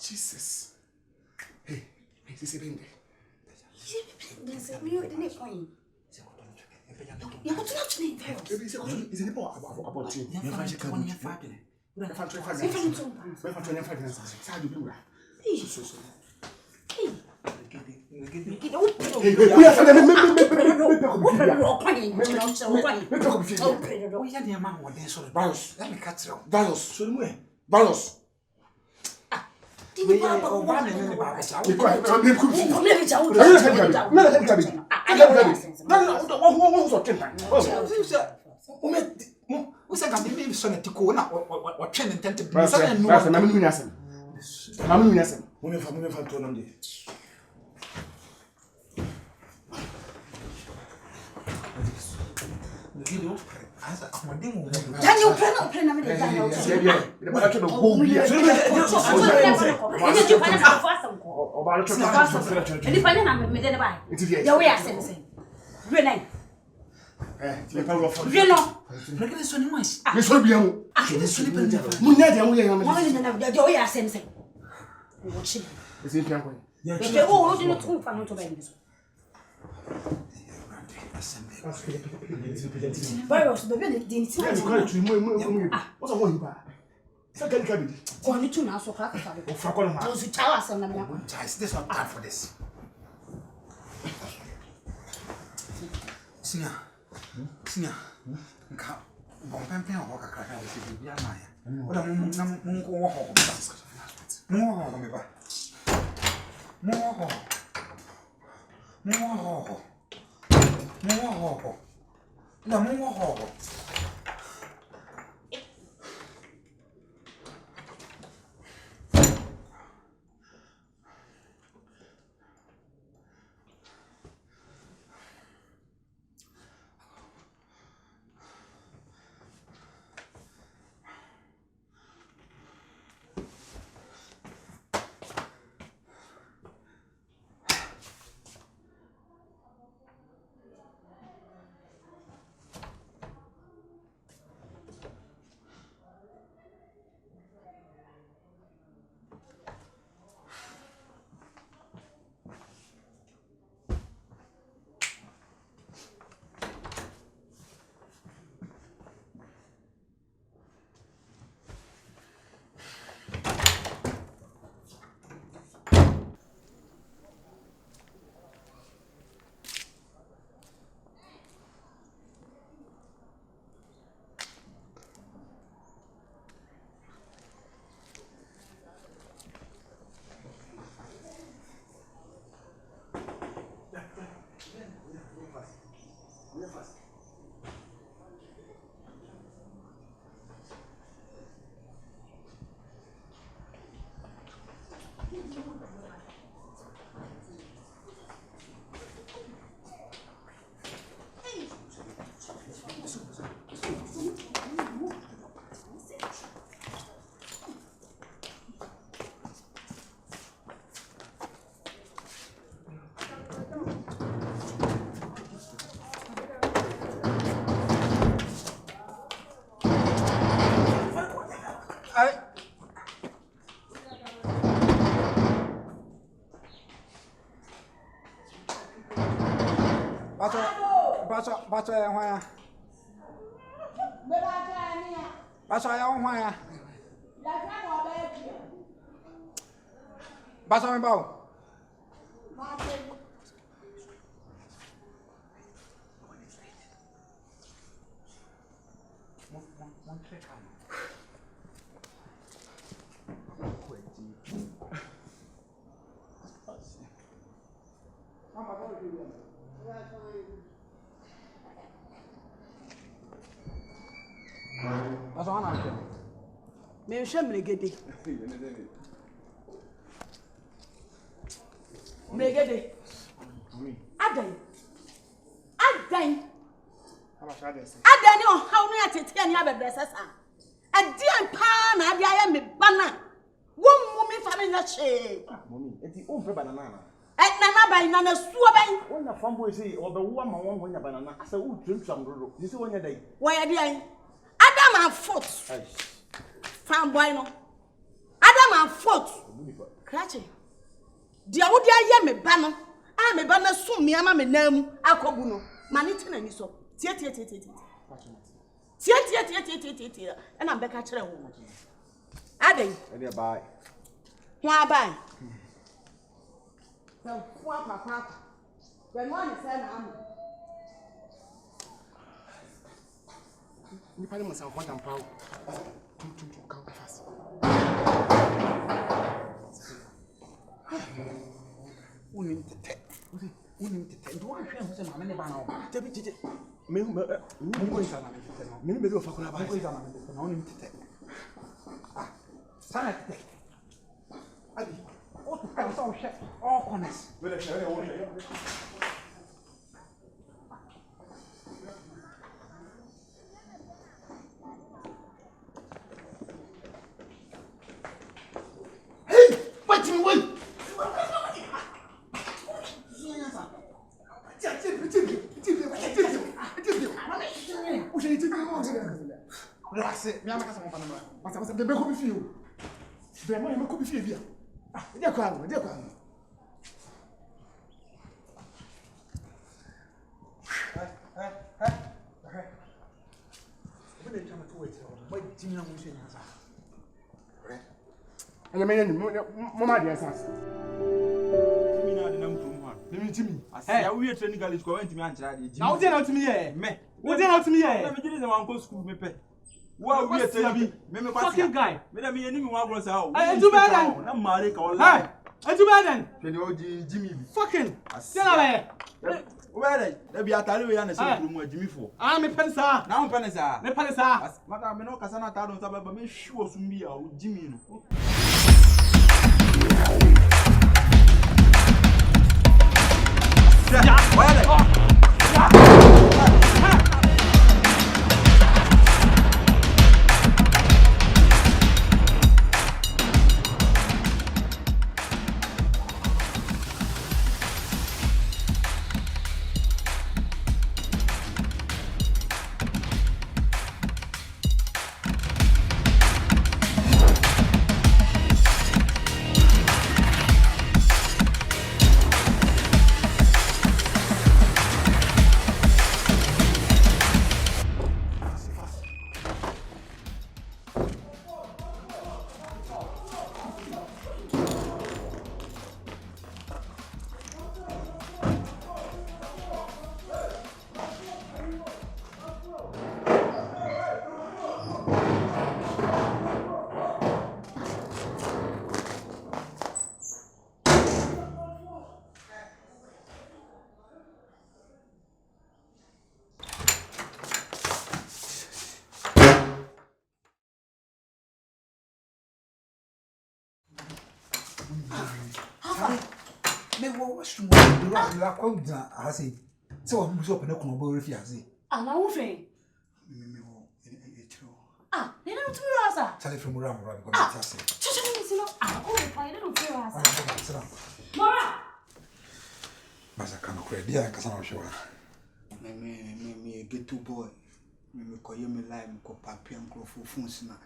Jesus. Hey, this is Bende. You got to watch me. Is it about you? Bato ya hwa. Bato ya hwa ya. Bato me bawo. Paso ana hwe. Me hwe mregede. Mregede. Adan. Adan ni o hawo no atete ani abebese sa. Adian pa na ade aye me bana. Wo mu mi fa me nya che. Mommy, eti o mfe banana na. Nana bai nana suo bai. Wonya fambo say obewu ama won wonya banana. Asa wo twentwam dodo. You say wonya dai. Wo ye dey. Adam and foot. Fanboy no. Adam and foot. Krache. Dia wo dia ye me ba no. A me ba na sum me ama me nam akobu no. Mane tena ni so. Tie. And I'm back at the woman. Adding, Ede bye. why bye? So, papa. When one is an arm. Ni pale masa kwa tampao. Come fast. Unim tete. Do I hear who say mama ne ba na o? Tete. Me ko isa na me tete no. Me be ofa kula ba. Me ko isa na me tete no unim tete. Sana tete. Abi. O tu ka so hwe. O kones. Wele share o hwe. Hey, wait me wait. Relax, me ama kasa mo pana mra. Masa bebe ko bi fi o. Bebe mo ko bi fi bia. Ah, de kwa. Obi dey chama to wait. Boy, timi na mo hwe nya sa. Ana me ni mo ma de sense. Timi na de nam tum ha. Timi. Asa we training college ko went me anchira de. Na wo dey na timi ye. Me. Wo dey na timi ye. Na me jiri se wan ko school me pe. Wa we training me kwasi. Fucking guy. Me da me yeni me wa gro sa o. Hey, do better. Na mare ka Hey, online. etu be den. Twede o Jimmy bi. Fucking. Tell me. Where da bi atare we ya na se mu Jimmy fo. Ah, me pen sa. Na on pene sa. Me pen sa. Mata me no kasa na ta don sa ba me hwi osum bi a o Jimmy no. Ya, where? Me wo washroom wo la kwa uda hase. Se wo mu so pene kono bo refi hase. Ana wo fe. Me wo etiro. Ah, they don't do rasa. Tell from ram because it's hase. Chuchu ni sino. Ah, oh, they don't do rasa. Sira. Mora. Masa kana kure dia kasa na hwe wa. Me get to boy. Me koye me live ko papi am ko fufunsi na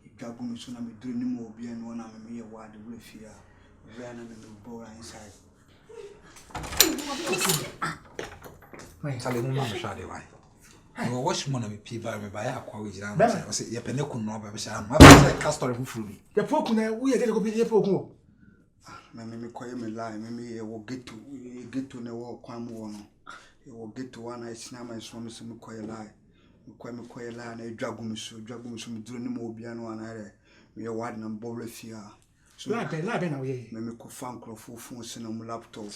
idwago me so na me duru ni mo obi ene na me ye ward we fia. We na me bo inside. Tell him mama shade why. Wo wash mo na me pi ba me ba ya kwa we jira no say ye pene kun no ba be sha ma ba say castor fu furu bi. Ye poku na wo ye de ko bi ye poku. Me koye me live me ye wo get to ne wo kwam wo no. Ye wo get to one I sinama so me me koye live. Me koye live na idwago me so me duru ni mo obi ene na re. Me ye ward na bo we fia. So la be na wo ye. Me ko fan krofo fufunsi na mo laptop.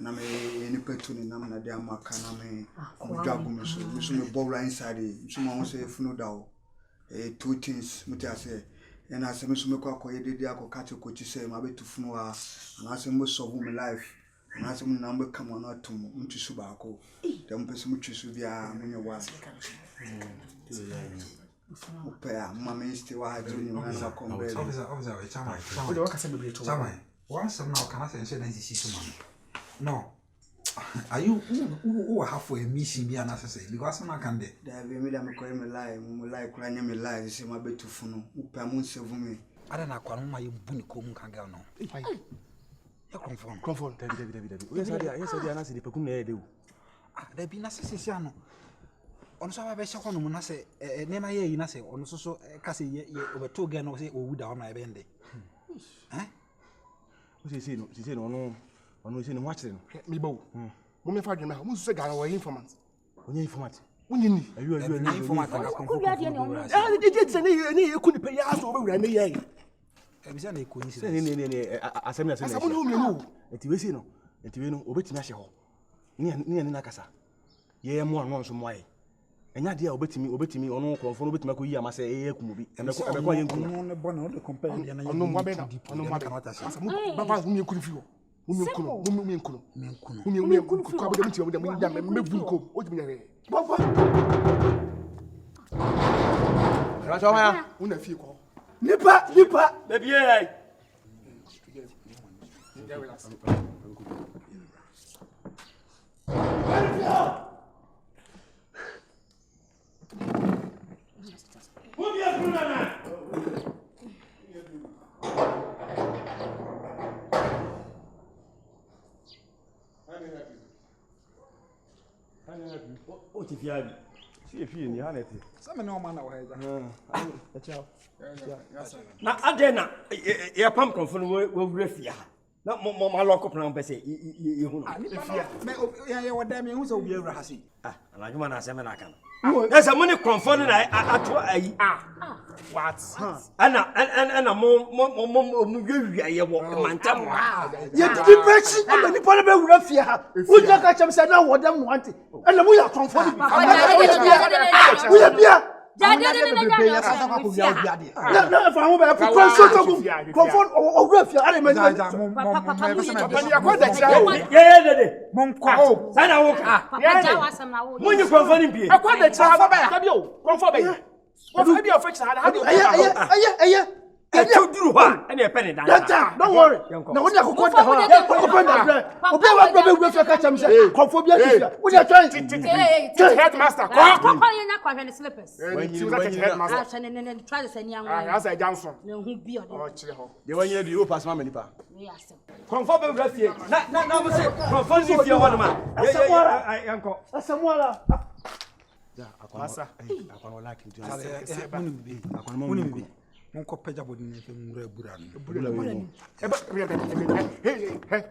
Na me any petuni na na de amaka na me dwago me so me bo right inside so mo say funu da o two things mutia say and I say me so me kwa koye dedi akoka kochi say ma betu funu a na say mo solve my life na say mo na mo come on atom mtwisu ba ko dem pese mtwisu bia me wa Upea, mama isti wa hajuni mwana kombele. Obviously, chama. Once now can I say anything? No. Are you who halfway missing me and say because I'm not can there. There be me that me call me lie, crying me lie. This is my bed to funo. Upea mun save me. I don't know what you buni come can go now. You confirm. David. Yes, I did. Anasi di pekum na edu. There be na sisi ano. On so ba sha kono mu na se nema ye yi na se on so ka se ye obeto ge no se owu da on na ebe nde o se no ono se no watch no Me bo. Mo me fa dwena. Mo so ga wa informant. onye informant Onye ni. ayu informant ka Ku bia de ne ono. Ni eku ni pe ya so be wura me ye. e bi se na ekoni se ne asem Asamu no me no. enti we se no enti we no obetimi ahye ho ni na kasa ye mo anu nso mo aye enya dia obetimi ono krofo no obetimi akoyi amase eye kumobi emeko ye nkunu no ne bona o de compare ya na Ono mwa be na. Ono mwa be. Asamu baba mu eku ni fi ho. Mu enkunu. Mu enkunu ko abode mu ti mu da me bu ko. O ti me ye. Baba. ra so ma Una fi ko. nipa baby eh o ti fi abi si e fi ni hanete some no man na wa ya ciao na adena ye pam konfo no wo wura fia na mo ma lock up na pese ye hu no me ya wa da me hu se obi awura ha se anadwuma na asem na aka no esa mo ne konfo no na ato ayi What? ana mo wia ye wo mantam Ye didi prechi na ni pole be wura fia ha. Uja ka chem say na wo dem no ante. Ana mu ya konfo ni. Uya bia. Jade Na fa ho be ko so to gu. Konfo o wura fia ana me. pani akoda kira ye dede mon kwa sana wo mo ni konfo ni bie Akoda kira ba bi o. Konfo be. Konfo be o fix ha. Aye. e tuduru ha ene e pene dan Don't worry. Na wo dia kokko da ha. Kokko da bre. Obi wa bro be wura fia ka chem say konfo bia fia. Wo dia try. headmaster Papa ye na kwa hwe slippers. Headmaster. Ne try to send yan As I Johnson. ne hu bi o Oh, chire ho. de wanye du o pass ma nipa de asem. konfo be wura fie na mo se konfo ni fie ho no ma ye yanko Asamuala. ya Masa. akwa no like nti muni bi mon ko peja bodi ne fe mura bura no Hey.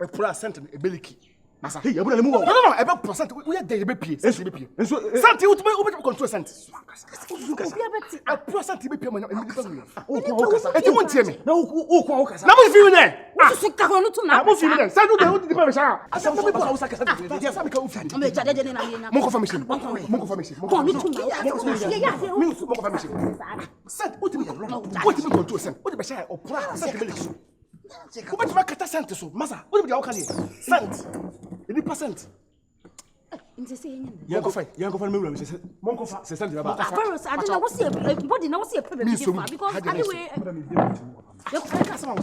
A percent ability. Masa. hey abuna le mu wo No. A percent. We are there be pie. Cent be pie. enso Cent you to control cent. Bia beti. A percent be pie man. o ko kasa E ti won tie me. na o ko kasa Na mo fi ne. Su ka ho no tu na. Mo fi ne. Cent do dey di pa me sha. asam so ko usa kasa de Dia sa me ka o fi. Me jade de na ye na. Mo ko fa me shi. Mo ko fa me shi. Ko mi tu na. Mo ko fa me shi. Cent o ti me control cent. O ti be sha o pra cent be so. O be ti ma kata cent so. Masa. O ti be dia o kan cent. Any percent. Nti se yen. yanko fa me wura se Monko fa. se send ba Paros ade na wo se body na wo se pe be because anyway you Asa ma wo.